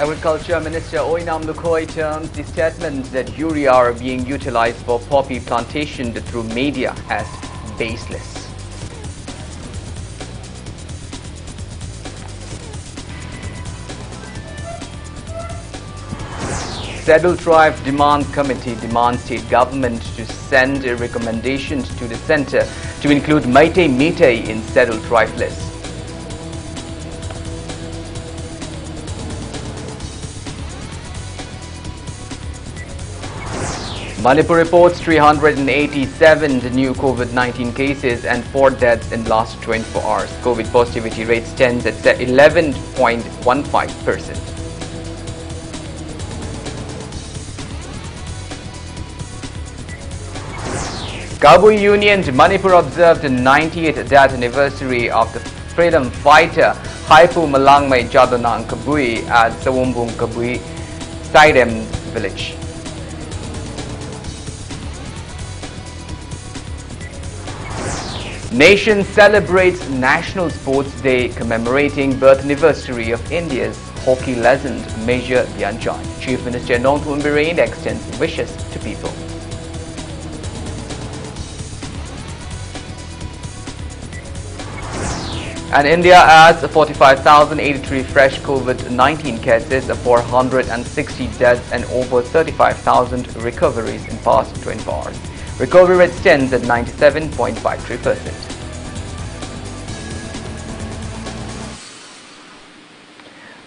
Agriculture Minister Oinam Lukhoi terms the statements that urea are being utilized for poppy plantation through media as baseless. Scheduled Tribe Demand Committee demands state government to send recommendations to the centre to include Meitei in Scheduled Tribe list. Manipur reports 387 new COVID-19 cases and 4 deaths in last 24 hours. COVID positivity rate stands at 11.15%. Kabui Union, Manipur observed the 90th death anniversary of the freedom fighter Haipu Malangmai Jadonang Kabui at Sawombung Kabui Saidem village. Nation celebrates National Sports Day commemorating birth anniversary of India's hockey legend Major Dhyanchand. Chief Minister Nongthun Biren extends wishes to people. And India adds 45,083 fresh COVID-19 cases, 460 deaths and over 35,000 recoveries in past 24 hours. Recovery rate stands at 97.53%.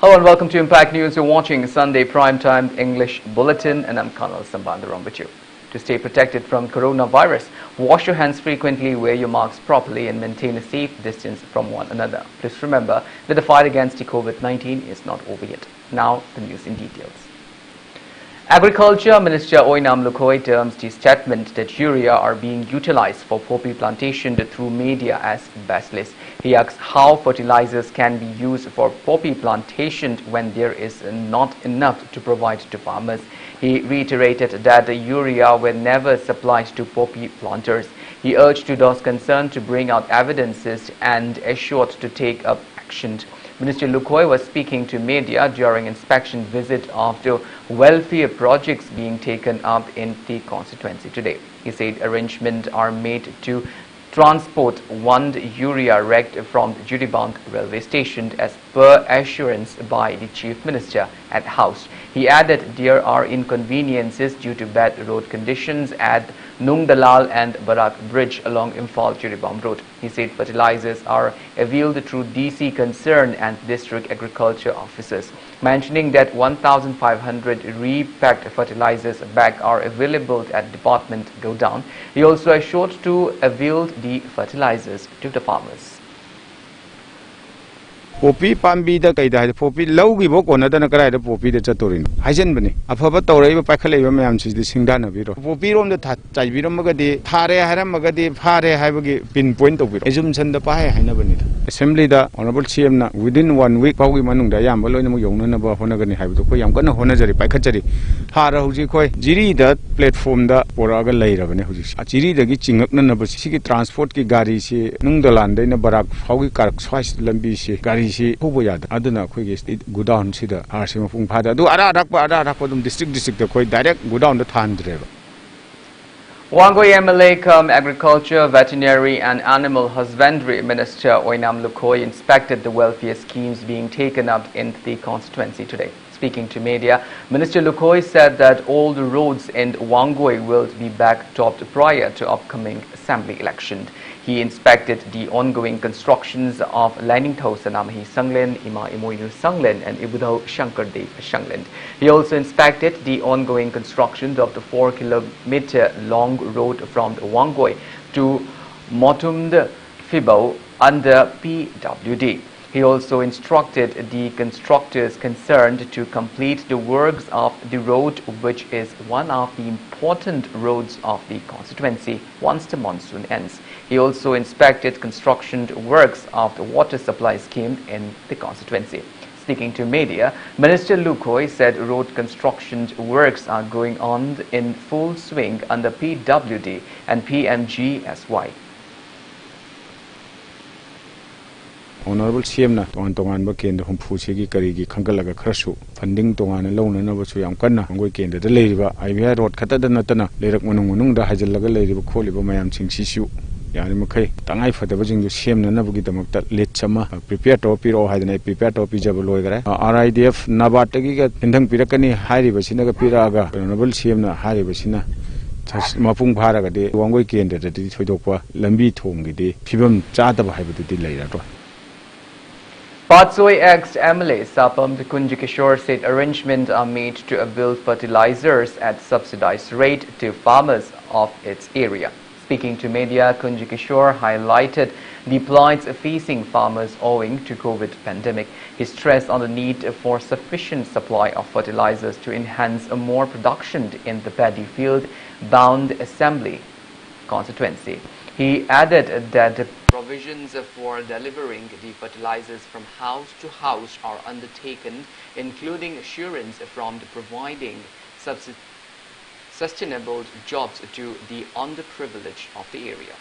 Hello and welcome to Impact News. You're watching Sunday Primetime English Bulletin and I'm Kanel Shambanduram with you. To stay protected from coronavirus, wash your hands frequently, wear your masks properly and maintain a safe distance from one another. Please remember that the fight against the COVID-19 is not over yet. Now the news in details. Agriculture Minister Oinam Lukhoi terms the statement that urea are being utilized for poppy plantation through media as baseless. He asks how fertilizers can be used for poppy plantation when there is not enough to provide to farmers. He reiterated that the urea were never supplied to poppy planters. He urged to those concerned to bring out evidences and assured to take up action. Minister Lukhoi was speaking to media during inspection visit of the welfare projects being taken up in the constituency today. He said arrangements are made to transport one urea wrecked from the Juribank railway station as per assurance by the Chief Minister at House. He added there are inconveniences due to bad road conditions at Nungdalal and Barak Bridge along Imphal-Jiribam Road. He said fertilizers are availed through DC Concern and District Agriculture Officers, mentioning that 1,500 repacked fertilizers bags are available at Department Godown. He also assured to avail the fertilizers to the farmers. Poppy Pambi the Kaida, Poppy Logi Boko, another Karada Poppy the Chatorin. Hisenbani, a Papa Torre, Pakale, Mamsi, the Singdana Viro. Poppy on the Tajviro Magadi, Tare Haramagadi, Pare Havagi, pinpoint of it. Assumes and the Pai, I never need. Assembly the Honorable CM within 1 week, Pawi Manung, Dayam, Bologna, Yonan about Honagani have to Koyam, Gana Honazari, Pakachari, Hara Hujikoi, Jiri, that platform the Poraga later when Achiri the Gitching up Nabasiki transport ki Gari, Nundaland, in a Barak, Howie Kark, Swiss Lambishi, Gari. Aduna quickest go down see the Arsimafung Pada do Ararakwadum district the quite direct go down the Tan driver. Wangoi MLA cum Agriculture, Veterinary and Animal Husbandry Minister Oinam Lukhoi inspected the welfare schemes being taken up in the constituency today. Speaking to media, Minister Lukhoi said that all the roads in Wangoi will be backtopped prior to upcoming assembly election. He inspected the ongoing constructions of Laningtho Sanamahi Sanglen, Ima Imoinu Sanglen and Ibudho Shankardev Sanglen. He also inspected the ongoing construction of the 4-kilometer long road from Wangoi to Motumd Fibo under PWD. He also instructed the constructors concerned to complete the works of the road, which is one of the important roads of the constituency once the monsoon ends. He also inspected construction works of the water supply scheme in the constituency. Speaking to media, Minister Lukhoi said road construction works are going on in full swing under PWD and PMGSY. honorable CM na tongan ba ken hum phu che gi kari gi khanggal ga khrasu funding tongan launa na ba su yam kanna ngoi ken da leiriba IBI road khata da natana lerak munung da hajal laga leiriba kholiba mayam ching sisu yani makai tangai fadaba jing du CM na ba gi damak ta let chama prepare to piro haidana prepare to pi jab loi gara RIDF nabat gi ga indang pirakani hairi ba sina ga pira ga honorable CM na hairi ba sina mapung phara ga de wangoi ken da di thoidokwa lambi thong gi de phibam cha da ba haibu di leira to Patsoi ex-MLA Sapam Kunjikishore said arrangements are made to avail fertilizers at subsidized rate to farmers of its area. Speaking to media, Kunjikishore highlighted the plights facing farmers owing to COVID pandemic. He stressed on the need for sufficient supply of fertilizers to enhance more production in the paddy field bound assembly constituency. He added that the provisions for delivering the fertilizers from house to house are undertaken, including assurance from the providing sustainable jobs to the underprivileged of the area.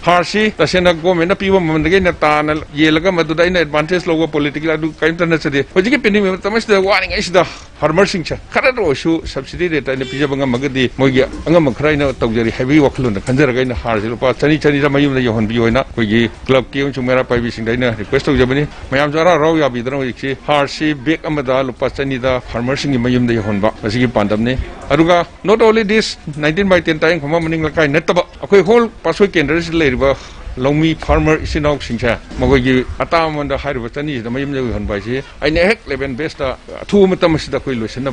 Harshi, Tashena government, people Mandagin, Tan, Yelaga, Maduda, advantage logo political, do kind of necessary. But you keep in the warning is the Harmersingcha, Karado shoe, subsidy and the Pijabanga Magadi, Moya, Angamakrina, Togeri, heavy workload, the Kanzara in the Harshi, Tani Mayum, Johan Bioina, Wigi, Club Kim, Chumera, Pibis in Dina, request of Germany, Mayamzara, Roya, Bidro, Harshi, Big Amada, Lupasani, the Harmersing in Mayum, the Honba, Masiki Pandamne. Aruga, not only this 19 by 10 time, Commanding Lakai, Netaba, a whole Pasway can Lomi farmer is in Oxincha, Mogogi, Atam on the Hydrotani, the Mayam by Sea. I neck Leven Besta, 2 Matamas the Quilush, and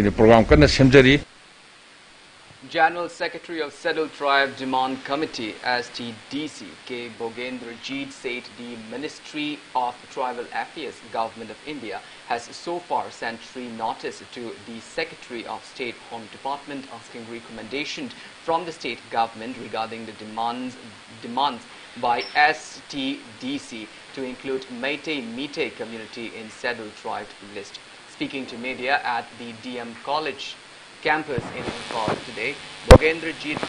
the program, Kana Semjari. General Secretary of Settled Tribe Demand Committee STDC K. Bogendrajit said the Ministry of Tribal Affairs, Government of India, has so far sent 3 notices to the Secretary of State Home Department asking recommendations from the state government regarding the demands by STDC to include Meitei community in Settled Tribe list. Speaking to media at the DM College campus in Imphal today, Bogendrajit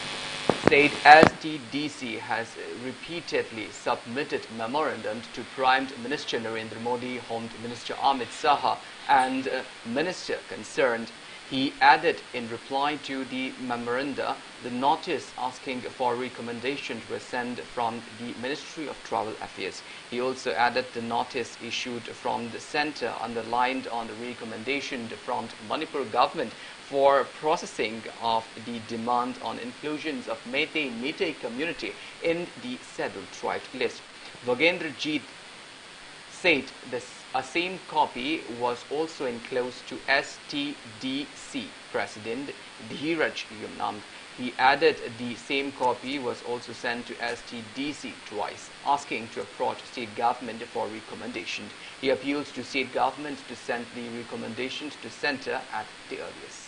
said STDC has repeatedly submitted memorandums to Prime Minister Narendra Modi, Home Minister Amit Saha and Minister concerned. He added in reply to the memoranda, the notice asking for recommendations were sent from the Ministry of Tribal Affairs. He also added the notice issued from the centre underlined on the recommendation from Manipur government for processing of the demand on inclusions of Meitei community in the Settled Tribe list. Bogendrajit said a same copy was also enclosed to STDC President Dhiraj Yumnam. He added the same copy was also sent to STDC twice, asking to approach state government for recommendation. He appeals to state government to send the recommendations to centre at the earliest.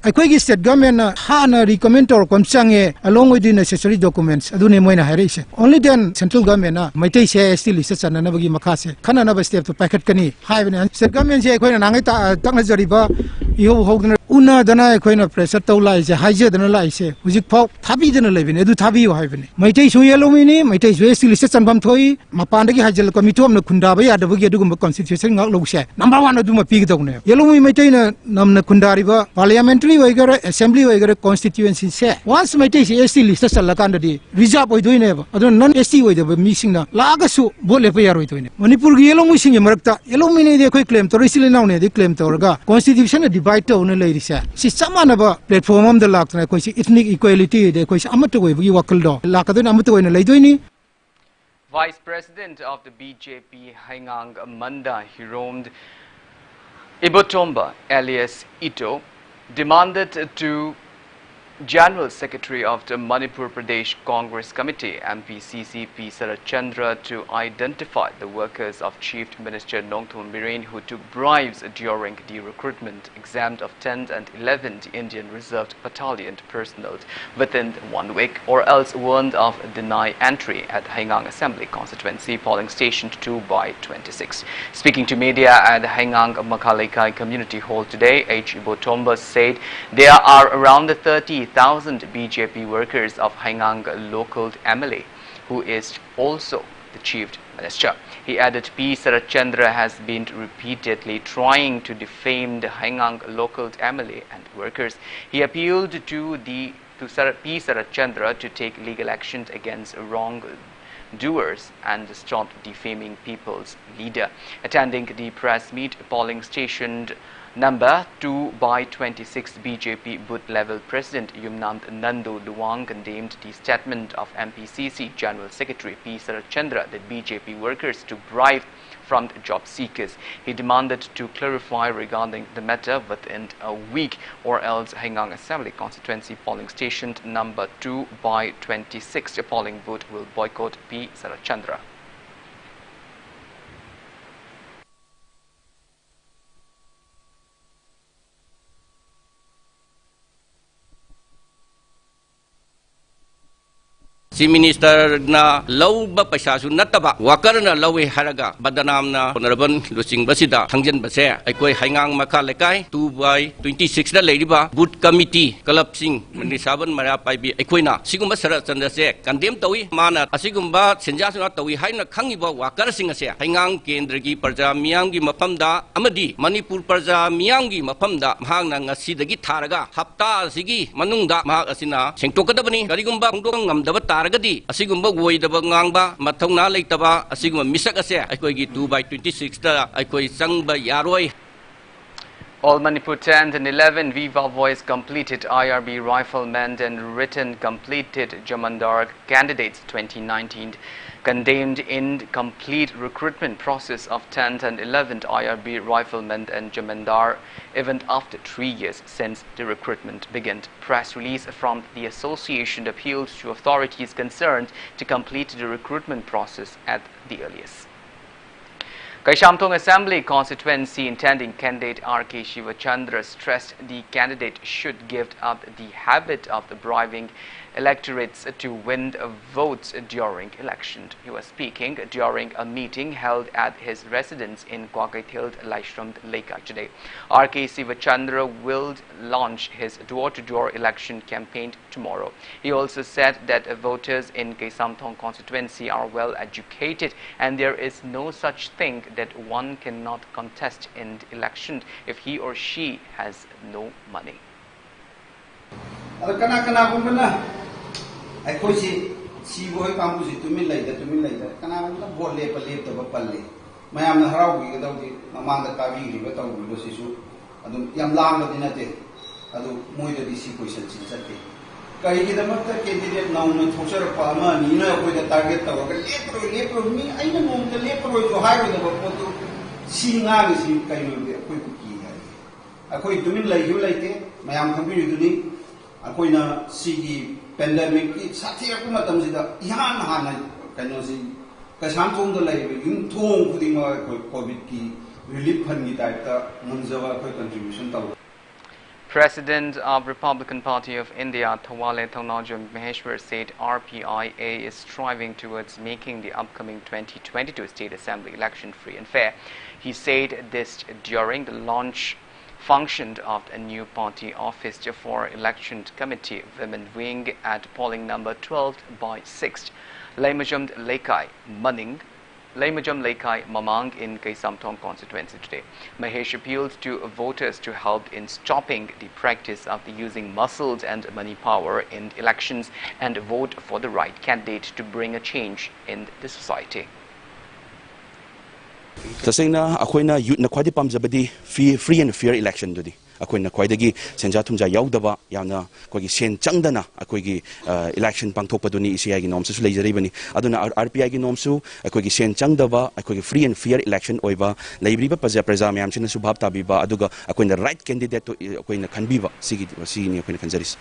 ꯑꯩꯈꯣꯏꯒꯤ state government ꯍꯥꯟꯅ recommend ꯇꯧꯔꯛꯄ ꯆꯪꯉꯦ along with the necessary documents ꯑꯗꯨꯅꯦ ꯃꯣꯏꯅ ꯍꯥꯏꯔꯛꯏꯁꯦ only then central government ꯃꯩꯇꯩꯁꯦ ST list ꯆꯟꯅꯅꯕꯒꯤ ꯃꯈꯥꯁꯦ ꯈꯟꯅꯅꯕ step ꯄꯥꯏꯈꯠꯀꯅꯤ ꯍꯥꯏꯕꯅꯦ state government ꯁꯦ ꯑꯩꯈꯣꯏꯅ ꯅꯍꯥꯟꯒꯩ ꯇꯛꯅꯖꯔꯤꯕ 이후 ꯍꯧꯗꯅ 우나ꯗꯅ ꯑꯩꯈꯣꯏꯅ pressure ꯇꯧ ꯂꯥꯛꯏꯁꯦ ꯍꯥꯏꯖꯗꯅ ꯂꯥꯛꯏꯁꯦ ꯍꯧꯖꯤꯛꯐꯥꯎ ꯊꯥꯕꯤꯗꯅ ꯂꯩꯕꯅꯦ ꯑꯗꯨ ꯊꯥꯕꯤꯌꯨ ꯍꯥꯏꯕꯅꯦ ꯃꯩꯇꯩꯁꯨ ꯌꯦꯜꯂꯧꯃꯤꯅꯤ ꯃꯩꯇꯩꯁꯨ ST list ꯆꯟꯐꯝ ꯊꯣꯛꯏ ꯃꯄꯥꯟꯗꯒꯤ ꯍꯥꯏꯖꯜꯂꯛꯄ ꯃꯤꯇꯣꯞꯅ ꯈꯨꯟꯗꯥꯕ ꯌꯥꯗꯕꯒꯤ ꯑꯗꯨꯒꯨꯝꯕ constitution ꯉꯥꯛ ꯂꯧꯁꯦ number 1 ꯑꯗꯨꯃ ꯄꯤꯒꯗꯧꯅꯦ ꯌꯦꯜꯂꯧꯃꯤ ꯃꯩꯇꯩꯅ ꯅꯝꯅ ꯈꯨꯟꯗꯥꯔꯤꯕ parliamentary ꯑꯣꯏꯒꯔ assembly ꯑꯣꯏꯒꯔ constituency ꯁꯦ once ꯃꯩꯇꯩꯁꯤ ST list ꯆꯜꯂꯀꯥꯟꯗꯗꯤ reserve ꯑꯣꯏꯗꯣꯏꯅꯦꯕ ꯑꯗꯨꯅ non ST ꯑꯣꯏꯗꯕ ꯃꯤꯁꯤꯡꯅ ꯂꯥꯛꯑꯒꯁꯨ ꯚꯣꯠ ꯂꯦꯞꯄ ꯌꯥꯔꯣꯏꯗꯣꯏꯅꯦ ꯃꯅꯤꯄꯨꯔꯒꯤ ꯌꯦꯜꯂꯧꯃꯤꯁꯤꯡꯒꯤ ꯃꯔꯛꯇ ꯌꯦꯜꯂꯧꯃꯤꯅꯤꯗꯤ ꯑꯩꯈꯣꯏ claim ꯇꯧꯔ ꯏꯆꯤꯜ-ꯏꯅꯥꯎꯅꯦꯗꯤ claim ꯇꯧꯔꯒ constitution divide ꯇꯧꯅ ꯂꯩꯔꯤꯁꯦ ꯁꯤ ꯆꯞ ꯃꯥꯟꯅꯕ platform ꯑꯃꯗ ꯂꯥꯛꯇꯅ ꯑꯩꯈꯣꯏꯁꯤ ethnic equality ꯗ ꯑꯩꯈꯣꯏꯁꯤ ꯑꯃꯠꯇ ꯑꯣꯏꯕꯒꯤ ꯋꯥꯈꯜꯗꯣ ꯂꯥꯛꯀꯗꯣꯏꯅ ꯑꯃꯠꯇ ꯑꯣꯏꯅ ꯂꯩꯗꯣꯏꯅꯤ Vice President of the BJP Haingang Manda Hiromed Ibotomba alias Ito demanded to General Secretary of the Manipur Pradesh Congress Committee MPCC P. Sarachandra to identify the workers of Chief Minister Nongthon Biren who took bribes during the recruitment exam of 10th and 11th Indian Reserve Battalion personnel within 1 week, or else warned of deny entry at Haingang Assembly Constituency Polling Station 2 by 26. Speaking to media at the Haingang Makalekai Community Hall today, H. Ibotomba said there are around 30,000 BJP workers of Haingang local MLA, who is also the Chief Minister. He added P. Sarachandra has been repeatedly trying to defame the Haingang local MLA and workers. He appealed to P. Sarachandra to take legal action against wrongdoers and stop defaming people's leader. Attending the press meet, polling station Number 2 by 26 BJP booth level President Yumnant Nandu Luwang condemned the statement of MPCC General Secretary P. Sarachandra that BJP workers took bribe from job seekers. He demanded to clarify regarding the matter within a week, or else Haingang Assembly Constituency Polling Station Number 2 by 26 polling booth will boycott P. Sarachandra. Si Minister na law ba pasasu nataba wakar na lawi haraga badanam na honorable lusing basida thangjan base aikoi Haingang Makalekai 2 by 26 na leiriba boot committee collapsing manisaban mara paibi aikoina sigumba Sarachandra se condemn tawi mana asigumba senjasu na tawi haina khangiba wakar sing ase Haingang kendra gi parja miyang gi mapamda amadi Manipur parja miyang gi mapamda mahang ngasidagi tharaga hapta asigi manungda mahak asina sengtokadabani garigumba ngdong ngamdaba taragadi asigumba woidaba ngangba mathongna leitaba asigumba misak ase aikoigi 2 by 26 ta aikoi sangba yaroi. All Manipur 10th and 11 Viva Voice completed IRB riflemen and written completed Jamandar candidates 2019 condemned incomplete recruitment process of 10th and 11th IRB riflemen and Jamandar even after 3 years since the recruitment began. Press release from the association appealed to authorities concerned to complete the recruitment process at the earliest. Shambanduram Assembly Constituency intending candidate R.K. Shivachandra stressed the candidate should give up the habit of bribing electorates to win votes during election. He was speaking during a meeting held at his residence in Kwakaithil, Laishram, Leka today. R.K. Shivachandra will launch his door-to-door election campaign tomorrow. He also said that voters in Shambanduram constituency are well educated and there is no such thing that one cannot contest in the election if he or she has no money. Candidate now no Tosher Palma, Nina with the target of April, me, I don't know the April to hire the photo. Seeing is in kind of a quick key. A quick to me like you like it, my am community, a coina see pandemic, it's Satiakumatam, Yan Hana, can you see? Kashantung the label, in tone putting my COVID key, relief Hanita, Munzava contribution. President of Republican Party of India, Thawale Thaunajam Maheshwar said RPIA is striving towards making the upcoming 2022 State Assembly election free and fair. He said this during the launch function of a new party office for election committee women wing at polling number 12 by 6. Laimajam Lekai Mamang in Shambanduram constituency today. Mahesh appealed to voters to help in stopping the practice of using muscles and money power in elections and vote for the right candidate to bring a change in the society. Tasengna akoina youth na khwadi pamjabadi free and fair election dudi ꯑꯩꯈꯣꯏꯅ ꯈ꯭ꯋꯥꯏꯗꯒꯤ ꯁꯦꯟꯖꯥ ꯊꯨꯝꯖꯥ ꯌꯥꯎꯗꯕ ꯌꯥꯝꯅ ꯑꯩꯈꯣꯏꯒꯤ ꯁꯦꯟ ꯆꯪꯗꯅ ꯑꯩꯈꯣꯏꯒꯤ election ꯄꯥꯡꯊꯣꯛꯄꯗꯨꯅꯤ ꯏꯁꯤꯑꯥꯏꯒꯤ ꯅꯣꯝꯁꯨ ꯂꯩꯖꯔꯤꯕꯅꯤ ꯑꯗꯨꯅ RPIꯒꯤ ꯅꯣꯝꯁꯨ ꯑꯩꯈꯣꯏꯒꯤ ꯁꯦꯟ ꯆꯪꯗꯕ ꯑꯩꯈꯣꯏꯒꯤ ꯐ꯭ꯔꯤ ꯑꯦꯟ ꯐꯤꯌꯔ ꯏꯂꯦꯛꯁꯟ ꯑꯣꯏꯕ ꯂꯩꯔꯤꯕ ꯄ꯭ꯔꯖꯥ ꯃꯌꯥꯝꯁꯤꯅꯁꯨ ꯚꯥꯞ ꯇꯥꯕꯤꯕ ꯑꯗꯨꯒ ꯑꯩꯈꯣꯏꯅ ꯔꯥꯏꯠ ꯀꯦꯟꯗꯤꯗꯦꯠꯇꯨ ꯑꯩꯈꯣꯏꯅ ꯈꯟꯕꯤꯕ ꯁꯤꯒꯤꯅꯤ ꯑꯩꯈꯣꯏꯅ ꯈꯟꯖꯔꯤꯁꯤ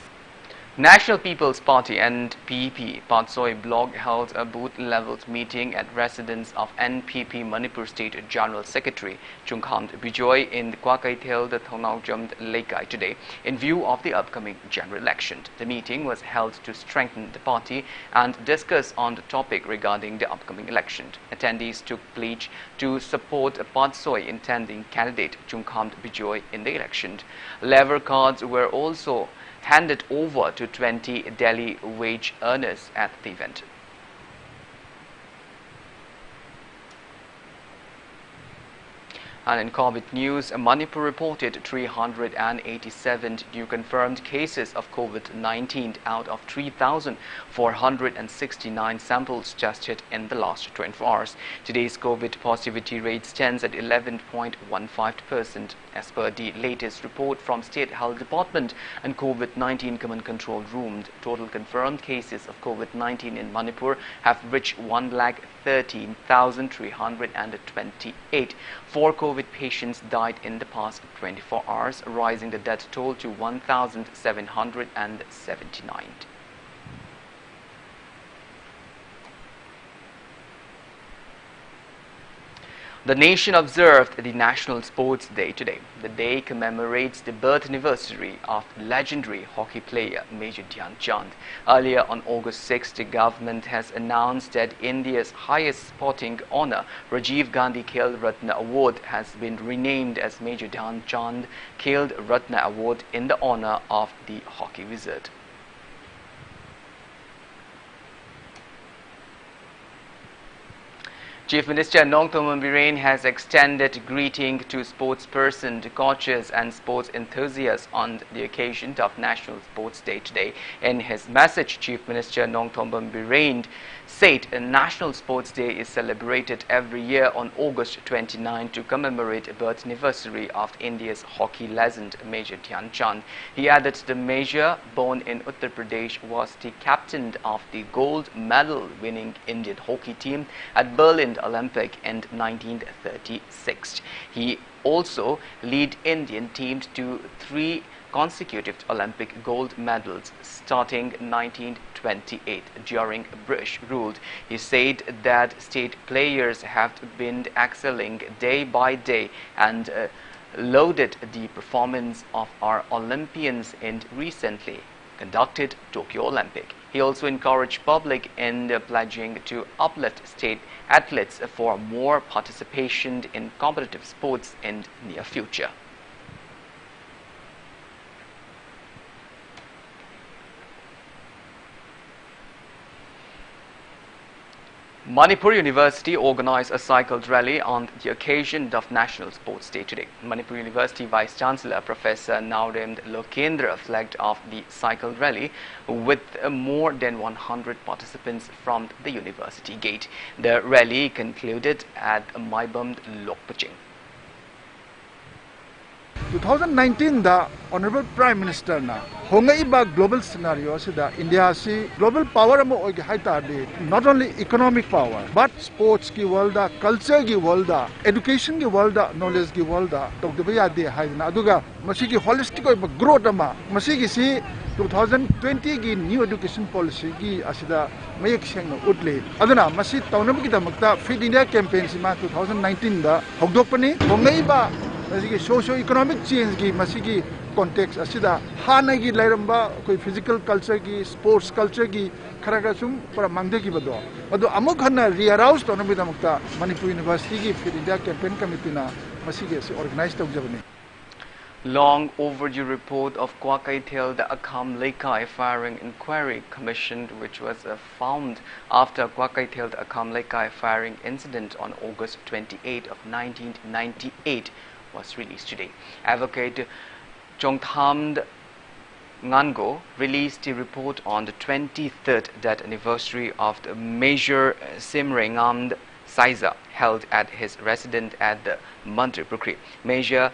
National People's Party and NPP Patsoi Bloc held a booth-level meeting at residence of NPP Manipur State General Secretary Chungkham Bijoy in Kwakaithel, the Thongnaugjam Lekai today in view of the upcoming general election. The meeting was held to strengthen the party and discuss on the topic regarding the upcoming election. Attendees took pledge to support Patsoi intending candidate Chungkham Bijoy in the election. Lever cards were also handed over to 20 Delhi wage earners at the event. And in COVID news, Manipur reported 387 new confirmed cases of COVID-19 out of 3,469 samples tested in the last 24 hours. Today's COVID positivity rate stands at 11.15%. As per the latest report from State Health Department and COVID-19 Command Control Room, total confirmed cases of COVID-19 in Manipur have reached 1,13,328. 4 COVID patients died in the past 24 hours, rising the death toll to 1,779. The nation observed the National Sports Day today. The day commemorates the birth anniversary of legendary hockey player Major Dhyan Chand. Earlier on August 6, the government has announced that India's highest sporting honor, Rajiv Gandhi Khel Ratna Award, has been renamed as Major Dhyan Chand Khel Ratna Award in the honor of the hockey wizard. Chief Minister Nongthombam Biren has extended greeting to sportspersons, coaches and sports enthusiasts on the occasion of National Sports Day today. In his message, Chief Minister Nongthombam Biren said a National Sports Day is celebrated every year on August 29 to commemorate the birth anniversary of India's hockey legend Major Dhyan Chand. He added the Major, born in Uttar Pradesh, was the captain of the gold medal winning Indian hockey team at Berlin Olympic in 1936. He also led Indian teams to 3 consecutive Olympic gold medals starting 1928 during British rule. He said that state players have been excelling day by day and lauded the performance of our Olympians in recently conducted Tokyo Olympic. He also encouraged public in pledging to uplift state athletes for more participation in competitive sports in near future. Manipur University organized a cycle rally on the occasion of National Sports Day today. Manipur University Vice Chancellor Professor Naurend Lokendra flagged off the cycle rally with more than 100 participants from the university gate. The rally concluded at Maibam Lokpaching. 2019 da Honorable Prime Minister na hongaiba global scenario sida India si global power amo ogi haita de not only economic power but sports ki world da culture ki world da education ki world da knowledge ki world da tokdeba yade haina aduga masigi holistic oiba growth ama masigi si 2020 gi new education policy gi asida mayek sengna utle aduna masi tawnam ki damakta Fit India campaign sima 2019 da hogdopani hongaiba masigi socio-economic change ki masigi context asida hana gi lairamba koi physical culture ki sports culture ki kharaga sum para mangde ki bado ado amuk hanna rearouse to nabi damakta Manipur University ki Fit India campaign committee na masigi se organize tawjabani. Long overdue report of Kwakaithel, the Akam Lekai firing inquiry commissioned, which was found after Kwakaithel, the Akam Lekai firing incident on August 28 of 1998 was released today. Advocate Chongtham Ngango released the report on the 23rd death anniversary of the Major Simrengam Saiza held at his residence at the Manipur. Major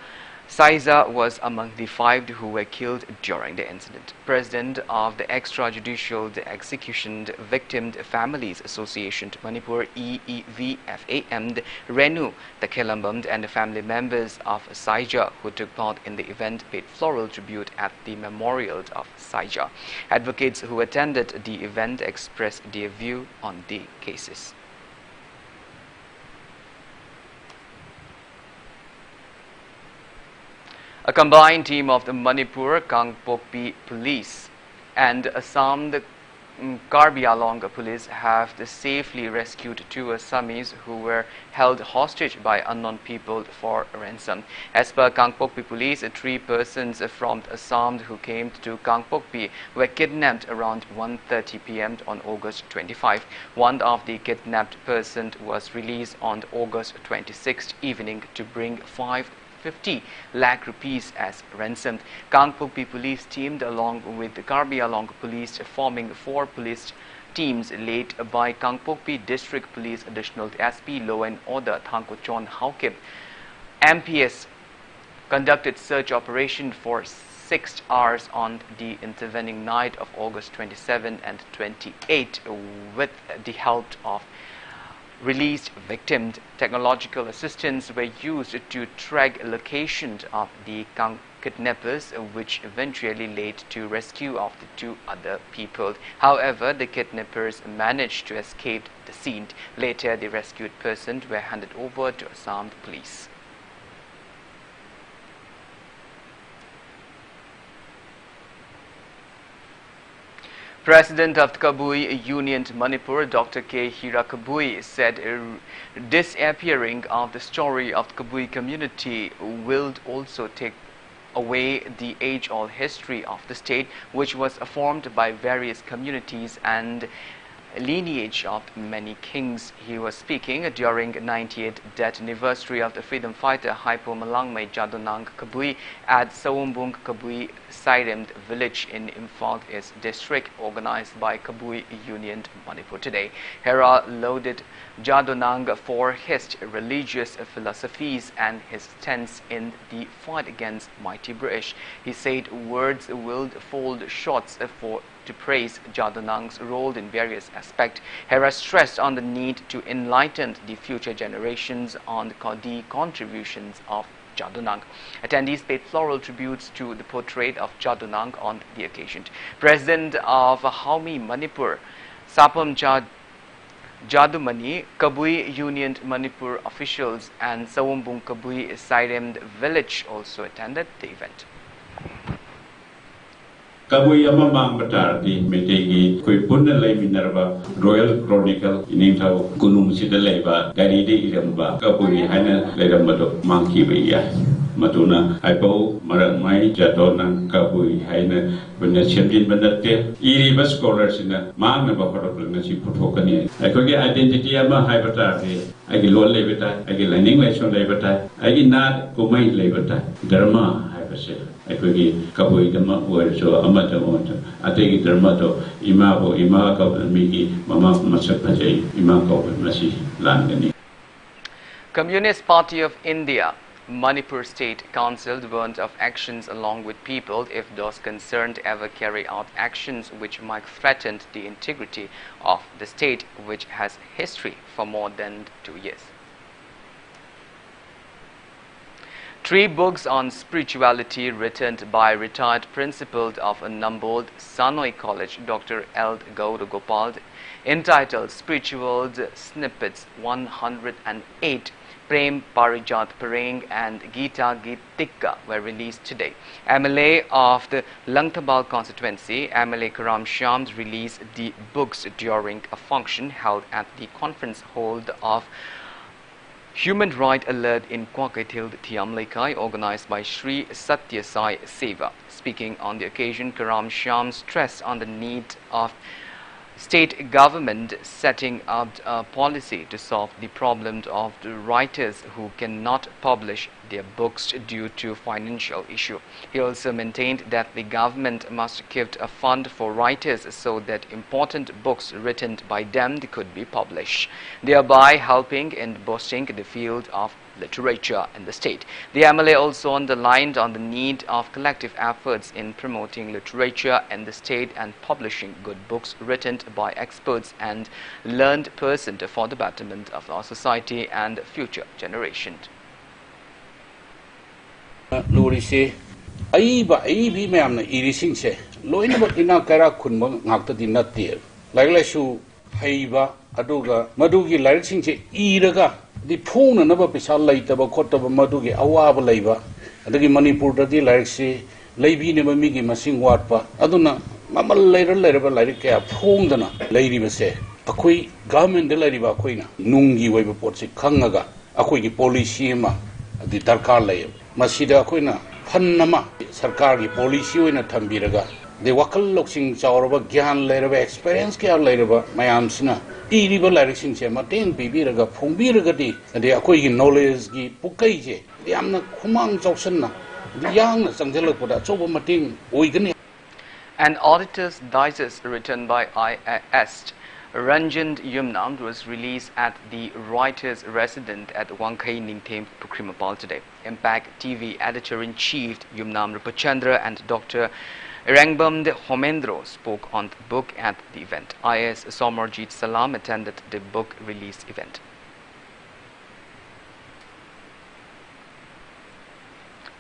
Saiza was among the 5 who were killed during the incident. President of the Extrajudicial Execution Victim Families Association Manipur EEVFAM Renu Takelambam and the family members of Saiza who took part in the event paid floral tribute at the memorial of Saiza. Advocates who attended the event expressed their view on the cases. A combined team of the Manipur, Kangpokpi police and Assam Karbi Anglong police have safely rescued 2 Assamese who were held hostage by unknown people for ransom. As per Kangpokpi police, 3 persons from Assam who came to Kangpokpi were kidnapped around 1:30 p.m. on August 25. One of the kidnapped persons was released on August 26th evening to bring 50 lakh rupees as ransom. Kangpokpi police teamed along with the Karbi Anglong police, forming 4 police teams led by Kangpokpi District Police Additional SP Law and Order Thangkochon Haukip. MPS conducted search operation for 6 hours on the intervening night of August 27 and 28 with the help of released victims. Technological assistance were used to track locations of the kidnappers, which eventually led to rescue of the 2 other people. However, the kidnappers managed to escape the scene. Later, the rescued persons were handed over to Assam police. President of the Kabui Union Manipur, Dr. K. Hirakabui, said disappearing of the story of the Kabui community will also take away the age-old history of the state, which was formed by various communities and lineage of many kings. He was speaking during 98th death anniversary of the freedom fighter Haipo Malangmai Jadonang Kabui at Sawumbung Kabui Sairem village in Imphal East district, organized by Kabui Union Manipur today. Hera lauded Jadonang for his religious philosophies and his stance in the fight against mighty British. He said words will fall short to praise Jadonang's role in various aspects. Hera stressed on the need to enlighten the future generations on the contributions of Jadonang. Attendees paid floral tributes to the portrait of Jadonang on the occasion. President of Haumi Manipur, Sapam Jadumani, Kabui Union Manipur officials and Sawumbung Kabui Sairem village also attended the event. Kabui amamang batardi metegi koi punna lay minerva Royal Chronicle inintau kunung sida layba dari de iramba Kabui haina layrambado mangki beya matuna aipo maramai Jadonang Kabui haina benda champion bandate iri bas scholars ina mangna ba parok na si photokani aikoge identity ama hai batardi agi lol laybata agi lining lesson laybata agi nat kumai laybata dharma hai base aikogi Kabui dama worso amata amata ategi dharma to imabo ima ka migi mama masak phajai ima ka masi langani. Communist Party of India Manipur State Council warned of actions along with people if those concerned ever carry out actions which might threaten the integrity of the state, which has history for more than 2 years. 3 books on spirituality written by retired principal of Nambold Sanoi College, Dr. L. Gauragopal, entitled Spiritual Snippets 108, Prem Parijat Pareng and Gita Gitika were released today. MLA of the Langtabal constituency, MLA Karam Shams, released the books during a function held at the conference hall of Human Right Alert in Kwakatil Thiamlekai, organized by Sri Satya Sai Seva. Speaking on the occasion, Karam Shams stressed on the need of state government setting up a policy to solve the problem of the writers who cannot publish their books due to financial issue. He also maintained that the government must give a fund for writers so that important books written by them could be published, thereby helping in boosting the field of literature in the state. The MLA also underlined on the need of collective efforts in promoting literature in the state and publishing good books written by experts and learned persons for the betterment of our society and future generations. Aibi mayamna irising se loina ba ina kara khunba ngakta din natte lagla shu haiba aduga madugi larising se iraga di phona na ba pisa laita ba khota ba madugi awa ba laiba adagi Manipur da di lariksi laibi ne ba mi gi masing wat pa aduna mamal laira ba lairi ka phongdana lairi ba se akoi government de lairi ba koina nungi wai ba pot se khangaga akoi gi policy ma di darkar lai masida koina Panama Sarkar की policy होना थम्बीरगा दे वकल लोकसिंग चावरबा ज्ञान लेरबा experience क्या लेरबा मयामसिना इरिबा लारिसिंग से मतें बिबिरगा फुंबिरगा दे दे अकोई की knowledge की पुकई जे दे आमना खुमांग चौसन्ना दे यांग संगजलपदा चोबा मतें ओइगने. An auditor's digest written by IAS Ranjan Yumnam was released at the writer's residence at Wangkai Ningthem Pukrimapal today. Impact TV editor-in-chief Yumnam Rupachandra and Dr. Rangbam Homendro spoke on the book at the event. IAS Somarjit Salam attended the book release event.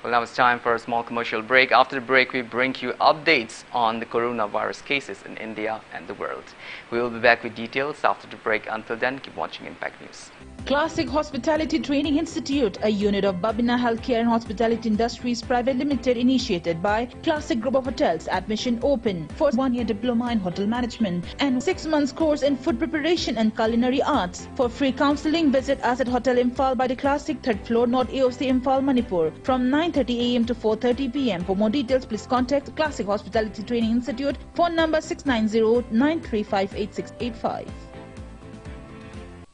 Well, now it's time for a small commercial break. After the break, we bring you updates on the coronavirus cases in India and the world. We will be back with details after the break. Until then, keep watching Impact News. Classic Hospitality Training Institute, a unit of Babina Healthcare and Hospitality Industries Private Limited, initiated by Classic Group of Hotels. Admission open for 1-year diploma in hotel management and 6 months course in food preparation and culinary arts. For free counseling, visit us at Hotel Imphal by the Classic, 3rd floor, North AOC Imphal, Manipur, from 9:30 a.m. to 4:30 p.m. For more details, please contact Classic Hospitality Training Institute. Phone number 690-935-8685.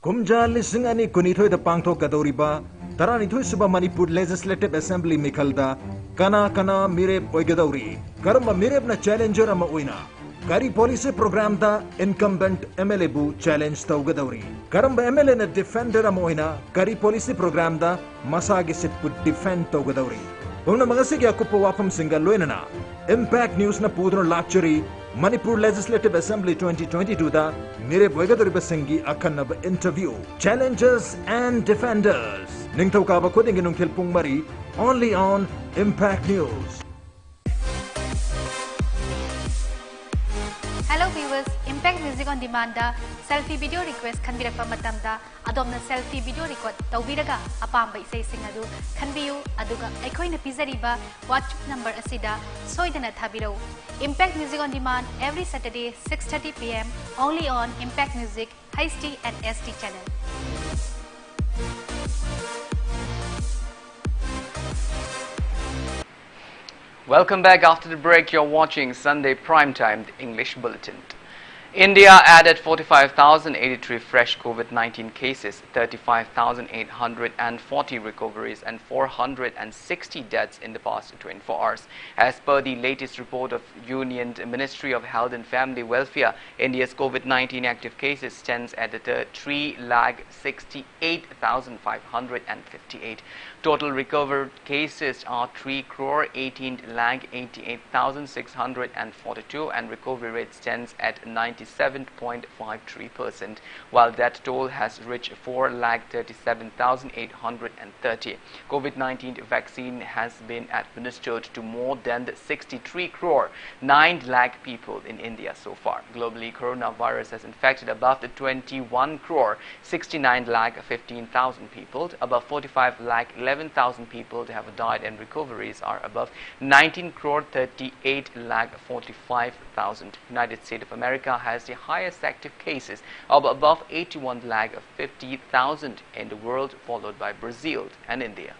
Kumja lising ani kunithoy da pangthok kadoriba taranithoy suba Manipur Legislative Assembly Mikhalda kana mireb oigadori karma mireb na challenger ama oina Kari policy program da incumbent MLA bu challenge tawgadori karamba MLA na defender ama oina kari policy program da masagi sit bu defend tawgadori Una magasig yakupo wafam singa loinana Impact News na pudro luxury Manipur Legislative Assembly 2022 da mere boigadori basengi akanab interview challengers and defenders ningthaw ka ba koding inong thilpung mari only on Impact News. Hello viewers, Impact Music on Demand da selfie video request khanbirakpa matamda adomna selfie video record tawbiraga apamba isai sing adu khanbiyu aduga aikhoina pizariba WhatsApp number asida soidana thabirau. Impact Music on Demand every Saturday 6:30 p.m. only on Impact Music HD and SD channel. Welcome back. After the break, you're watching Sunday Primetime, the English Bulletin. India added 45,083 fresh COVID-19 cases, 35,840 recoveries and 460 deaths in the past 24 hours. As per the latest report of Union Ministry of Health and Family Welfare, India's COVID-19 active cases stands at 3,68,558. Total recovered cases are 3,18,88,642 and recovery rate stands at 97.53%, while that toll has reached 4,37,830. COVID-19 vaccine has been administered to more than 63 crore 9 lakh people in India so far. Globally, coronavirus has infected above 21 crore 69 lakh 15,000 people, above 45 lakh 11,000 people have died, and recoveries are above 19 crore 38 lakh 45,000. United States of America has the highest active cases of above 81 lakh 50,000 in the world, followed by Brazil and India.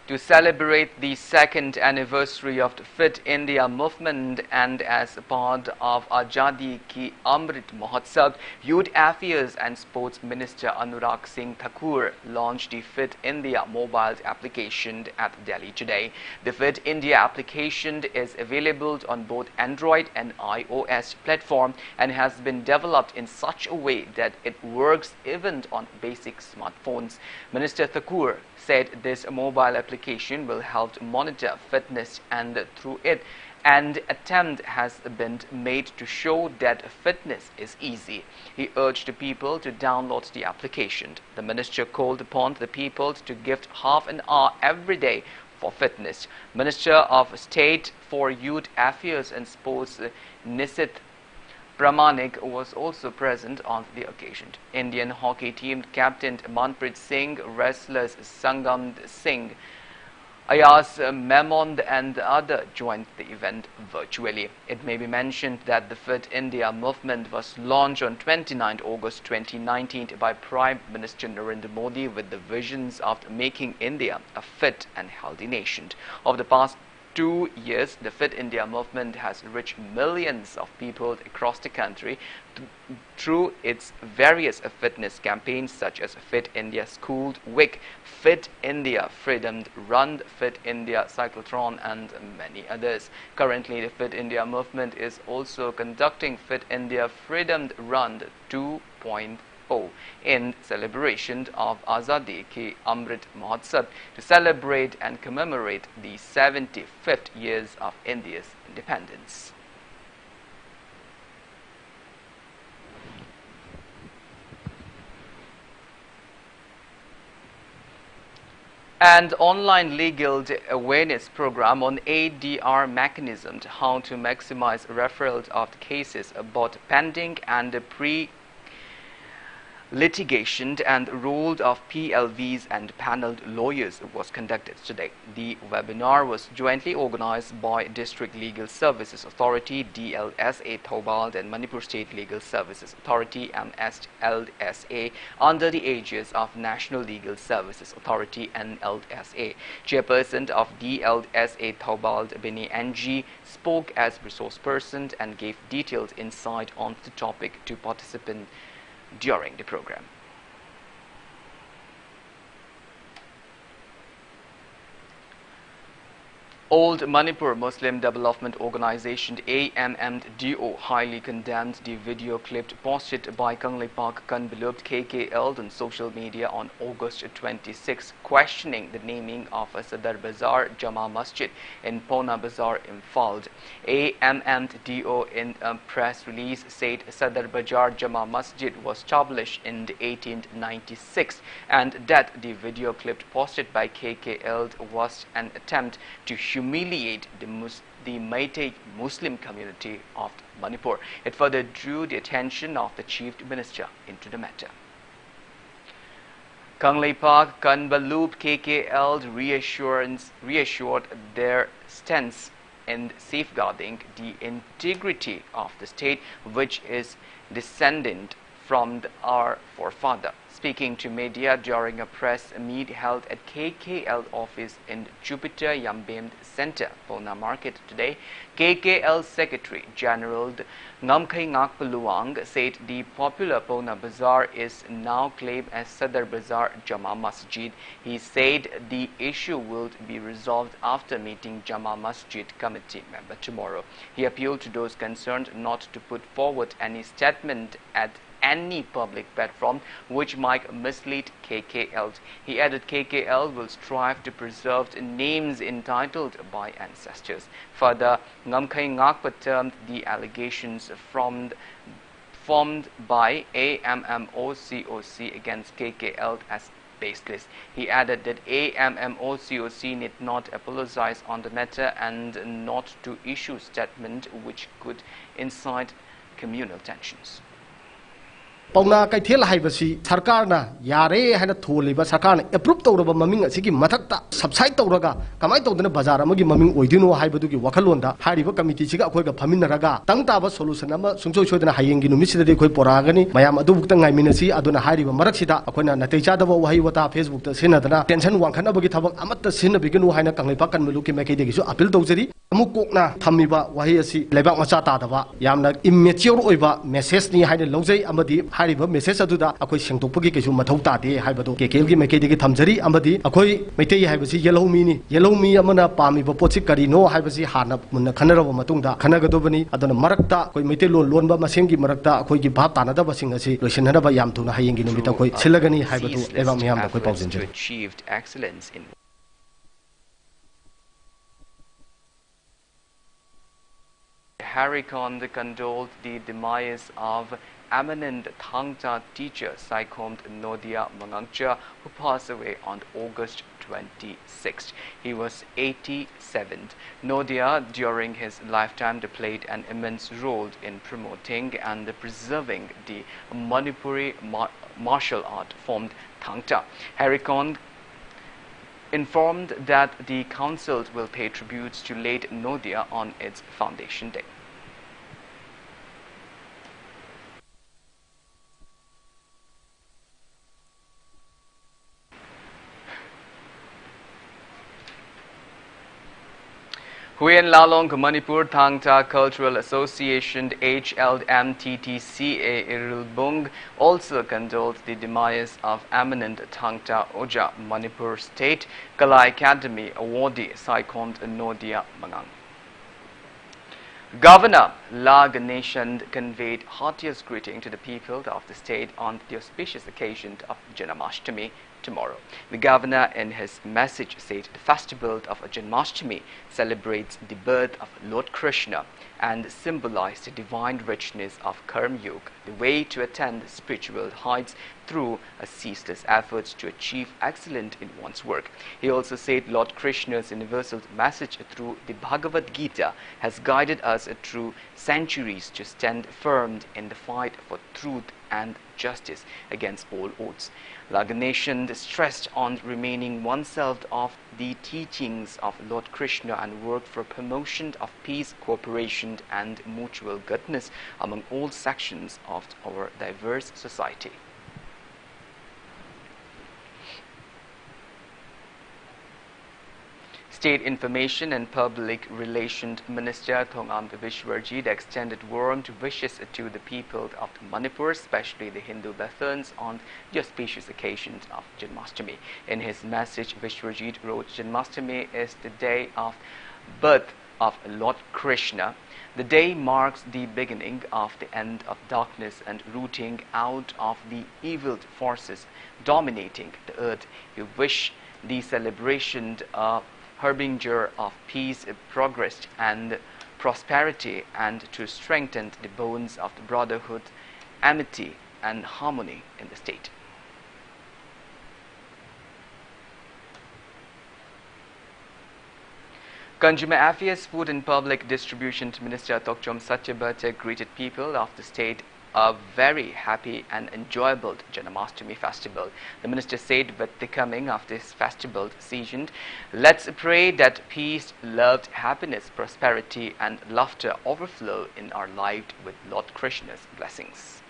To celebrate the second anniversary of the Fit India movement and as part of Azadi Ki Amrit Mahotsav, Youth Affairs and Sports Minister Anurag Singh Thakur launched the Fit India mobile application at Delhi today. The Fit India application is available on both Android and iOS platform and has been developed in such a way that it works even on basic smartphones. Minister Thakur said this mobile application will help to monitor fitness, and through it an attempt has been made to show that fitness is easy. He urged the people to download the application. The minister called upon the people to give half an hour every day for fitness. Minister of State for Youth Affairs and Sports Nisit Pramanik was also present on the occasion. Indian hockey team captain Manpreet Singh, wrestlers Sangam Singh, Ayaz Memond and others joined the event virtually. It may be mentioned that the Fit India movement was launched on 29 August 2019 by Prime Minister Narendra Modi with the visions of making India a fit and healthy nation. Over the past 2 years, the Fit India movement has reached millions of people across the country through its various fitness campaigns such as Fit India School Week, Fit India Freedom Run, Fit India Cyclotron and many others. Currently, the Fit India movement is also conducting Fit India Freedom Run 2.0 in celebration of Azadi Ki Amrit Mahotsav to celebrate and commemorate the 75th years of India's independence. An online legal awareness program on ADR mechanism, how to maximize referrals of cases about pending and litigation and role of PLVs and paneled lawyers was conducted today. The webinar was jointly organized by District Legal Services Authority DLSA Thobal and Manipur State Legal Services Authority MSLSA under the aegis of National Legal Services Authority NLSA. Chairperson of DLSA Thobal Bini NG spoke as resource person and gave detailed insight on the topic to participants during the program. Old Manipur Muslim Development Organization AMMDO highly condemned the video clip posted by Kanel Park Kanbeloved KKL on social media on August 26, questioning the naming of a Sadar Bazaar Jama Masjid in Pona Bazaar Imphal. AMMDO in a press release said Sadar Bazaar Jama Masjid was established in 1896 and that the video clip posted by KKL was an attempt to humiliate the Meitei Muslim community of Manipur. It further drew the attention of the Chief Minister into the matter. Kanel Park Kanbeloved KKL reassured their stance in safeguarding the integrity of the state, which is descendant from our forefather. Speaking to media during a press meet held at KKL office in Jupiter Yambem Center, Pona Market today, KKL Secretary General Ngamkhai Ngakpaluang said the popular Pona Bazaar is now claimed as Sadar Bazaar Jama Masjid. He said the issue will be resolved after meeting Jama Masjid committee member tomorrow. He appealed to those concerned not to put forward any statement at any public platform which might mislead KKL. He added KKL will strive to preserve names entitled by ancestors. Further, Ngamkhai Ngakpa termed the allegations formed by AMMOCOC against KKL as baseless. He added that AMMOCOC need not apologize on the matter and not to issue statement which could incite communal tensions. Pauna Kaitel Haibasi, Sarkarna, Yare had a Toliba Sarkarna, approved over Maming Siki Matata, subside Toraga, Kamaito the Bazaramagi Maming, Oidino Haibaduki, Wakalunda, Hariba Committee Chica Paminaraga, Tangtaba Solutionama, Sunso Shodan Haying, Missy de Poragani, Mayama Dubutang, I Minasi, Aduna Hariba Maraxida, Aquana, Nateja, Waiwata, Facebook, the Senadana, Tension one can Abogitava, Amata Sin, begin Wahina Kangipak and Meluki Makedi, appeal dozeri, Mukuna, Tamiba, Wahisi, Leba Masata, Yamna, immature Oiva, Messess ni Hide Loze, Amadi, Hariba, Messess Aduda, Akoi Shantopuki, Matota, Hibado, Keki Makedi Tamzeri, Amadi, Akoi, Mete Hibasi, Yellow me, Amana, Pami, Potsikari, no Hibasi, Hana, Munakanara, Matunda, Kanagadobani, Adana Marakta, Koi Metelo, Lomba, Masengi Marakta, Koi Gipata, another Basingasi, Roshanaba Yamtuna, Haying in Mitakoi, Silagani, Hibado, Evamiam, to achieved excellence in Harikond condoled the demise of eminent Thangta teacher Saikhomd Nodia Mangangcha, who passed away on August 26th. He was 87. Nodia, during his lifetime, played an immense role in promoting and preserving the Manipuri martial art form Thangta. Harikond informed that the council will pay tributes to late Nodia on its foundation day. Huyen Lalong Manipur Thangta Cultural Association HLMTTCA Irilbung also condoled the demise of eminent Thangta Oja Manipur State Kala Academy awardee Saikhomd Nodia Mangang. Governor La Ganeshan conveyed heartiest greeting to the people of the state on the auspicious occasion of Janmashtami tomorrow. The governor in his message said the festival of Janmashtami celebrates the birth of Lord Krishna and symbolizes the divine richness of Karma Yoga, the way to attain spiritual heights through a ceaseless effort to achieve excellence in one's work. He also said Lord Krishna's universal message through the Bhagavad Gita has guided us through centuries to stand firm in the fight for truth and justice against all odds. La Ganeshan stressed on remaining oneself of the teachings of Lord Krishna and worked for promotion of peace, cooperation and mutual goodness among all sections of our diverse society. State Information and Public Relations Minister Thongam Vishwarjit extended warm wishes to the people of Manipur, especially the Hindu Bethans, on the auspicious occasion of Janmashtami. In his message, Vishwarjit wrote, Janmashtami is the day of birth of Lord Krishna. The day marks the beginning of the end of darkness and rooting out of the evil forces dominating the earth. We wish the celebration harbinger of peace, progress and prosperity, and to strengthen the bonds of the brotherhood, amity and harmony in the state. Consumer Affairs, Food and Public Distribution Minister Tokchom Satyabhata greeted people of the state a very happy and enjoyable Janmashtami festival. The minister said, with the coming of this festival season, let's pray that peace, love, happiness, prosperity and laughter overflow in our life with Lord Krishna's blessings.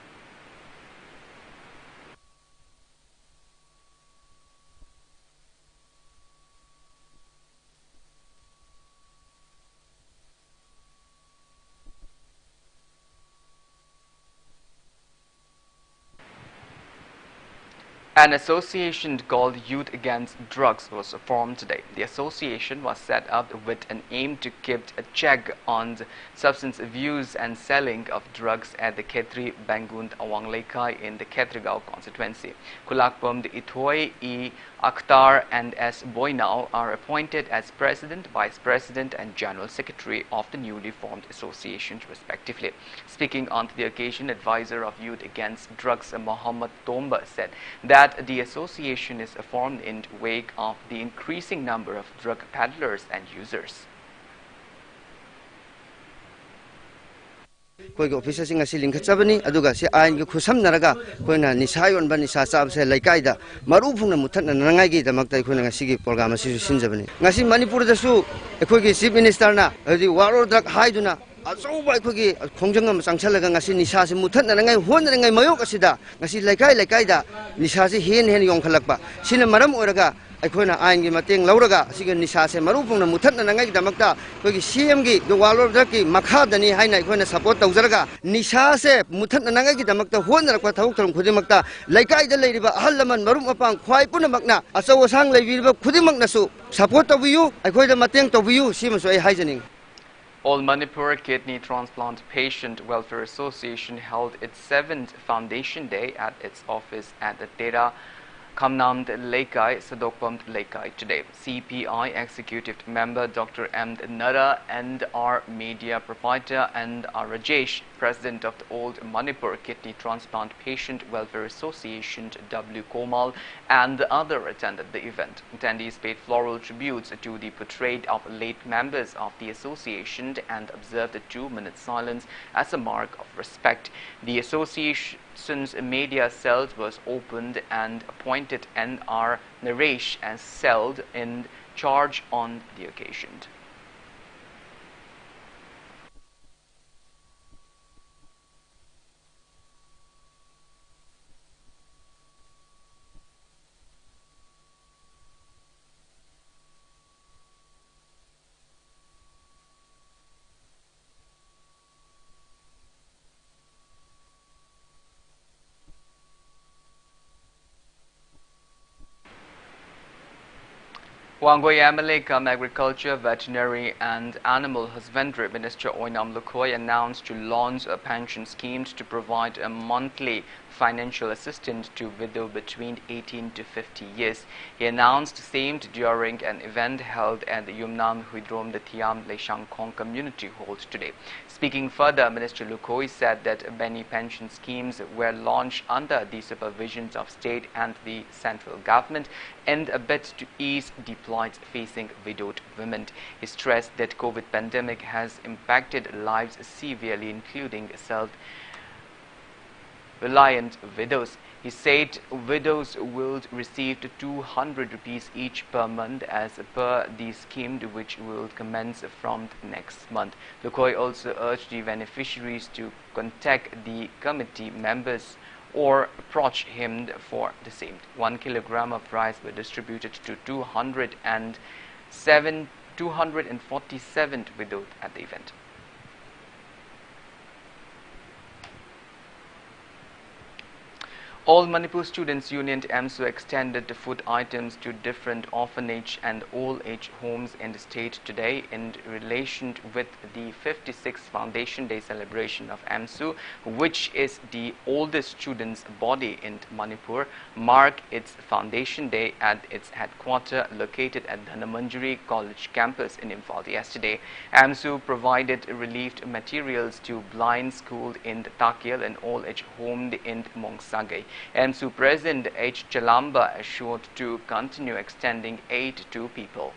An association called Youth Against Drugs was formed today. The association was set up with an aim to keep a check on the substance abuse and selling of drugs at the Khetri Bangund Awanglekai in the Khetrigao constituency. Kulakpam Ithoi E. Akhtar and S. Boynau are appointed as President, Vice President and General Secretary of the newly formed association respectively. Speaking on the occasion, advisor of Youth Against Drugs Mohammed Tomba said that the association is formed in wake of the increasing number of drug peddlers and users. कोई officer Singh असि link चबनी अदुगा से आइन के खुसम नरगा कोइना निसा योन बा निसा चाब से लैकाइदा मरु फुंगना मुथत नंगाई गी दमक Koyna ngasi programme असि सिनजबनी ngasi Manipur दसु एखोगी चीफ मिनिस्टर ना हजि वारो ड्रग हाइदुना अचौबा अखोगी खोंजंग अम चांगछलगा ngasi निसा से मुथत नंगाई होनरंगाई मयोक असिदा ngasi लैकाई लैकाइदा निसा से हेन हेन योंखलकबा सिना मरम ओरगा अखोना आइन की मतेंग लौरगा सिग निसा से मरुपुंगना मुथत नंगाई दमकता कोगी सीएम की जो वालो ड्रग की मखादनी हाइना अखोना सपोर्ट तौजरगा निसा से मुथत नंगाई की दमकता होनरकवा थौक थरम खुदिमकता लैकाइदा लेरिबा अहल लमन मरुम मपांग ख्वाइ पुनमकना अचौ असांग लेबिरबा खुदिमकनासु support तौबियु अखोइदा मतेंग तौबियु सिमसु I हाइजनिंग All Manipur Kidney Transplant Patient Welfare Association held its 7th Foundation Day at its office at the Tera Kamnamd Laikai, Sadokpamd Laikai today. CPI Executive Member Dr. M. Nara and our media proprietor and R. Rajesh, President of the Old Manipur Kidney Transplant Patient Welfare Association, W. Komal, and the other attended the event. Attendees paid floral tributes to the portrait of late members of the association and observed a 2-minute silence as a mark of respect. The association's media cell was opened and appointed N.R. Naresh as cell in charge on the occasion. Wangoi MLA come Agriculture, Veterinary and Animal Husbandry Minister Oinam Lukhoi announced to launch a pension scheme to provide a monthly financial assistance to widow between 18 to 50 years. He announced the same during an event held at the Yumnam Huidrom the Thiam Leishangkong Community Hall today. Speaking further, Minister Lukhoi said that many pension schemes were launched under the supervision of state and the central government in a bid to ease the plight facing widowed women. He stressed that COVID pandemic has impacted lives severely, including self-reliant widows. He said widows will receive 200 rupees each per month as per the scheme, which will commence from next month. Lukhoi also urged the beneficiaries to contact the committee members or approach him for the same. 1 kilogram of rice were distributed to 247 widows at the event. All Manipur Students Union AMSU extended the food items to different orphanage and old-age homes in the state today in relation with the 56th Foundation Day celebration of AMSU, which is the oldest students' body in Manipur, marked its Foundation Day at its headquarters located at Dhanamanjari College campus in Imphal yesterday. AMSU provided relief materials to blind school in Takyal and old-age home in Mongsagay. AMSU President H. Chalamba assured to continue extending aid to people.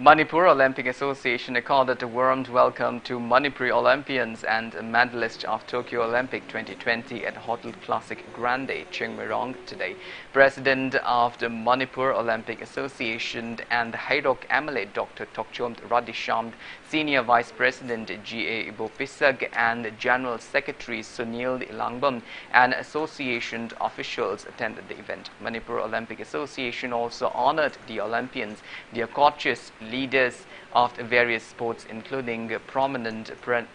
Manipur Olympic Association accorded a warm welcome to Manipuri Olympians and medalists of Tokyo Olympic 2020 at Hotel Classic Grande, Chingmirong today. President of the Manipur Olympic Association and Hairok MLA Dr. Tokchom Radishamd, Senior Vice President G.A. Ibopisag and General Secretary Sunil Ilangbam and association officials attended the event. Manipur Olympic Association also honored the Olympians, their coaches, leaders of various sports, including prominent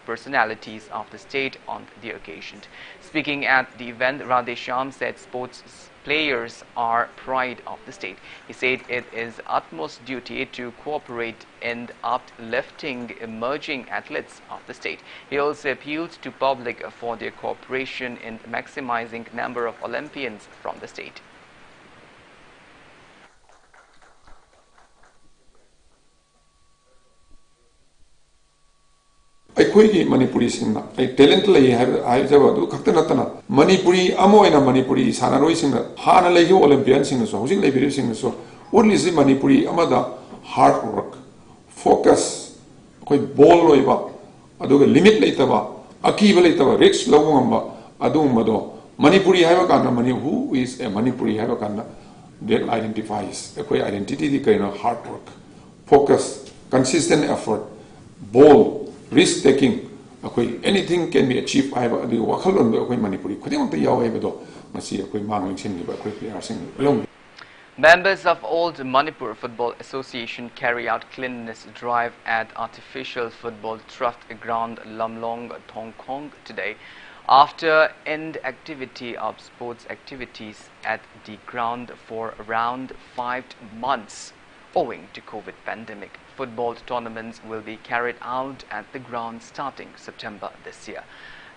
personalities of the state on the occasion. Speaking at the event, Radhesham said sports players are pride of the state. He said it is utmost duty to cooperate in uplifting emerging athletes of the state. He also appealed to public for their cooperation in maximizing number of Olympians from the state. ꯑꯩꯈꯣꯏꯒꯤ ꯃꯅꯤꯄꯨꯔꯤꯁꯤꯡꯅ talent ꯂꯩ ꯍꯥꯏꯖꯕ ꯑꯗꯨ ꯈꯛꯇ ꯅꯠꯇꯅ ꯃꯅꯤꯄꯨꯔꯤ ꯑꯃ ꯑꯣꯏꯅ ꯃꯅꯤꯄꯨꯔꯤ ꯁꯥꯟꯅꯔꯣꯏꯁꯤꯡꯅ ꯍꯥꯟꯅ ꯂꯩꯈꯤꯕ ꯑꯣꯂꯤꯝꯄꯤꯌꯟꯁꯤꯡꯅꯁꯨ ꯍꯧꯖꯤꯛ ꯂꯩꯕꯤꯔꯤꯕꯁꯤꯡꯅꯁꯨ ꯎꯠꯂꯤꯁꯤ ꯃꯅꯤꯄꯨꯔꯤ ꯑꯃꯗ ꯍꯥꯔꯗ ꯋꯥꯔꯛ ꯐꯣꯀꯁ ꯑꯩꯈꯣꯏ ꯕꯣꯜ ꯑꯣꯏꯕ ꯑꯗꯨꯒ ꯂꯤꯃꯤꯠ ꯂꯩꯇꯕ ꯑꯀꯤꯕ ꯂꯩꯇꯕ ꯔꯤꯛꯁ ꯂꯧꯕ ꯉꯝꯕ ꯑꯗꯨꯒꯨꯝꯕꯗꯣ ꯃꯅꯤꯄꯨꯔꯤ ꯍꯥꯏꯕ ꯀꯥꯟꯗ ꯍꯨ ꯏꯁ ꯑꯦ ꯃꯅꯤꯄꯨꯔꯤ ꯍꯥꯏꯕ ꯀꯥꯟꯗ that identifies ꯑꯩꯈꯣꯏ ꯑꯥꯏꯗꯦꯟꯇꯤꯇꯤꯗꯤ ꯀꯩꯅꯣ hard work focus consistent effort ball risk taking ꯑꯩꯈꯣꯏ anything can be achieved ꯍꯥꯏꯕ ꯑꯗꯨꯒꯤ ꯋꯥꯈꯜꯂꯣꯟꯗꯣ ꯑꯩꯈꯣꯏ ꯃꯅꯤꯄꯨꯔꯤ ꯈꯨꯗꯤꯡꯃꯛꯇ ꯌꯥꯎꯋꯦ ꯍꯥꯏꯕꯗꯣ ꯃꯁꯤ ꯑꯩꯈꯣꯏ ꯃꯥꯡ ꯂꯦꯡꯁꯤꯟꯈꯤꯕ ꯑꯩꯈꯣꯏ ꯄ꯭ꯂꯦꯌꯔꯁꯤꯡ ꯂꯧꯅꯤ. Members of Old Manipur Football Association carry out cleanliness drive at artificial football turf ground Lamlong, Thongkhong today after end activity of sports activities at the ground for around 5 months. Owing to COVID pandemic, football tournaments will be carried out at the ground starting September this year.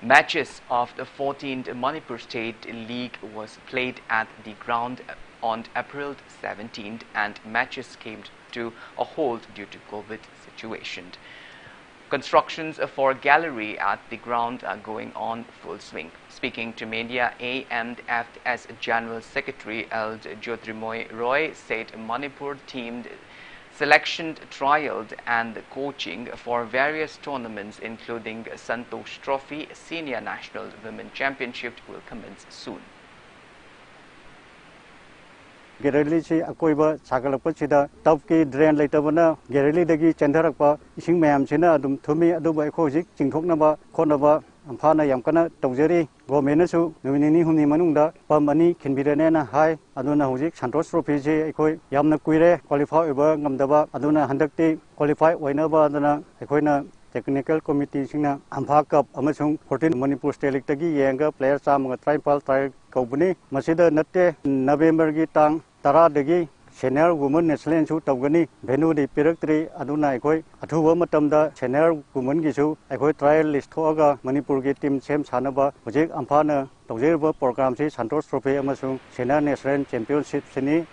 Matches of the 14th Manipur State League was played at the ground on April 17th and matches came to a halt due to COVID situation. Constructions for gallery at the ground are going on full swing. Speaking to media, AMFS General Secretary L. Jyotirmoy Roy said Manipur teamed selection trialed and coaching for various tournaments including Santosh Trophy Senior National Women Championship will commence soon. Gereli si akoiba sagalapa sida tapki drain leitabana gereli dagi chendarakpa ising mayam sina adum thumi aduba ekojik chingthoknaba khonaba amphana yamkana tawjeri government su numinini humni manungda pamani khinbirane hai aduna hojik Santosh Trophy je ekoi yamna kuire qualify oba ngamdaba aduna handakti qualify oinaba aduna ekoina technical committee singna ampha cup amasung 14 Manipur State League tagi yenga player chamanga trial try kaubani masida natte November gi tang Tara degi senior women national su tawgani venue di piraktri aduna ekoi athuwa matamda senior women gi su ekoi trial list thoga Manipur gi team sem sanaba hojik amphana tawjeba program si Santosh Trophy amasung senior national championship sini.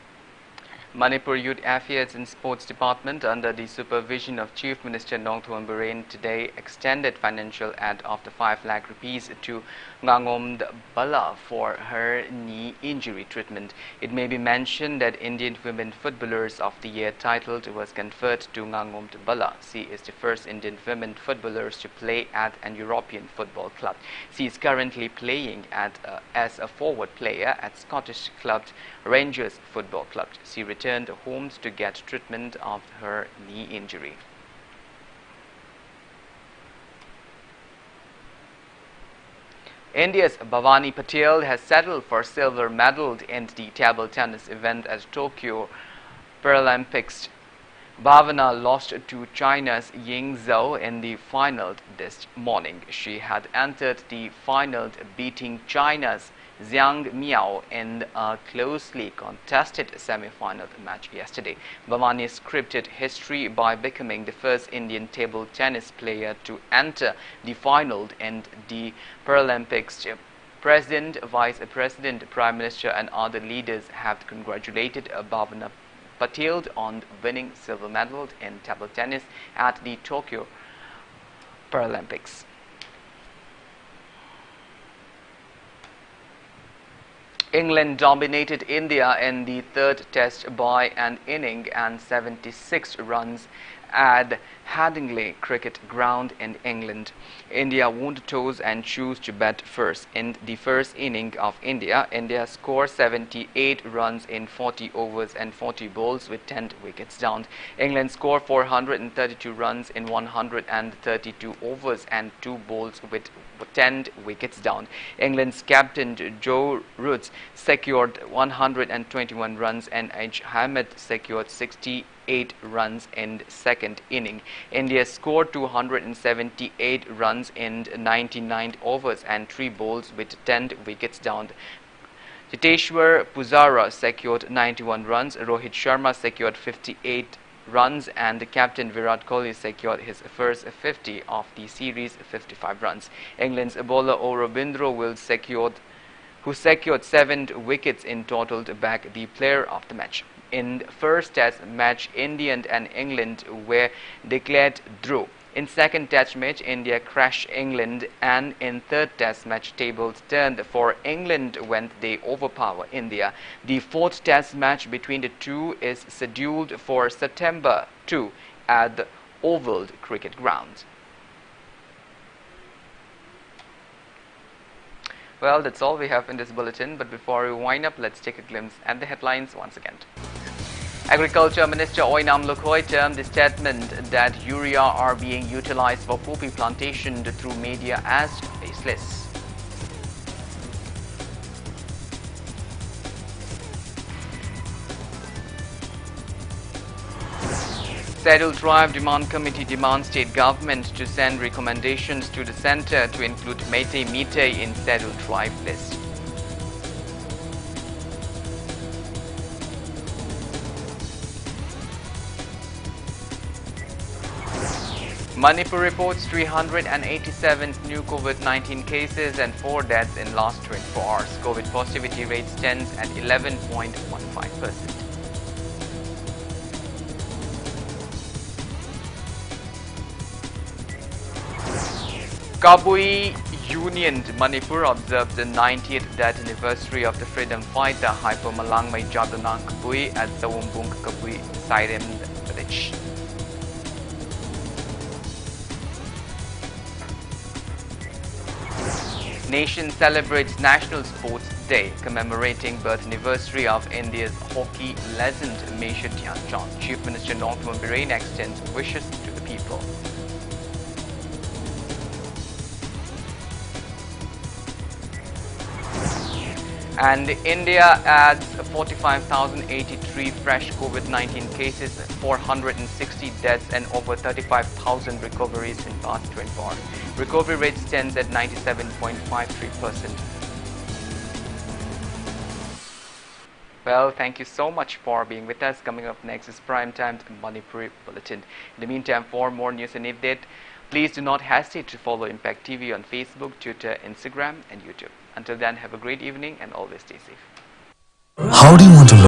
Manipur Youth Affairs and Sports Department under the supervision of Chief Minister Nongthuan Boreen today extended financial aid of the 5 lakh rupees to Ngangom Bala for her knee injury treatment. It may be mentioned that Indian Women Footballers of the Year title was conferred to Ngangom Bala. She is the first Indian women footballers to play at an European football club. She is currently playing as a forward player at Scottish club Rangers Football Club. She returned home to get treatment of her knee injury. India's Bhavani Patel has settled for silver medal in the table tennis event at Tokyo Paralympics. Bhavana lost to China's Ying Zhou in the final this morning. She had entered the final beating China's Zhang Miao in a closely contested semi-final match yesterday. Bhavani scripted history by becoming the first Indian table tennis player to enter the final in the Paralympics. President, Vice President, Prime Minister and other leaders have congratulated Bhavana Patel on winning silver medal in table tennis at the Tokyo Paralympics. England dominated India in the third test by an inning and 76 runs at Headingley Cricket Ground in England. India won toss and chose to bat first. In the first inning of India scored 78 runs in 40 overs and 40 balls with 10 wickets down. England scored 432 runs in 132 overs and 2 balls with 10 wickets down. England's captain Joe Root secured 121 runs and H. Ahmed secured 68 runs in second inning. India scored 278 runs in 99 overs and 3 balls with 10 wickets down. Jiteshwar Pujara secured 91 runs, Rohit Sharma secured 58 runs and captain Virat Kohli secured his first 50 of the series 55 runs. England's bowler Aurobindo who secured 7 wickets in total to back the player of the match. In first test match, India and England were declared draw. In second test match, India crashed England, and in third test match, tables turned for England when they overpower India. The fourth test match between the two is scheduled for September 2 at the Oval Cricket Ground. Well, that's all we have in this bulletin, but before we wind up, let's take a glimpse at the headlines once again. Agriculture Minister Oinam Lukhoi termed the statement that urea are being utilized for poppy plantation through media as baseless. Scheduled Tribe Demand Committee demands state government to send recommendations to the centre to include Meitei Meitei in Scheduled Tribe list. Manipur reports 387 new COVID-19 cases and 4 deaths in last 24 hours. COVID positivity rate stands at 11.15%. Kabui Union Manipur observed the 90th death anniversary of the freedom fighter Hyper Malangmai Jadanang Kabui at Sawumbung Kabui Sairem village. Nation celebrates National Sports Day, commemorating birth anniversary of India's hockey legend Major Dhyanchand. Chief Minister Northam Biren extends wishes to the people. And India adds 45,083 fresh COVID-19 cases, 460 deaths and over 35,000 recoveries in past 24 hours. Recovery rate stands at 97.53%. Well, thank you so much for being with us. Coming up next is Prime Time Manipur Bulletin. In the meantime, for more news and updates, please do not hesitate to follow Impact TV on Facebook, Twitter, Instagram and YouTube. Until then, have a great evening and always stay safe. How do you want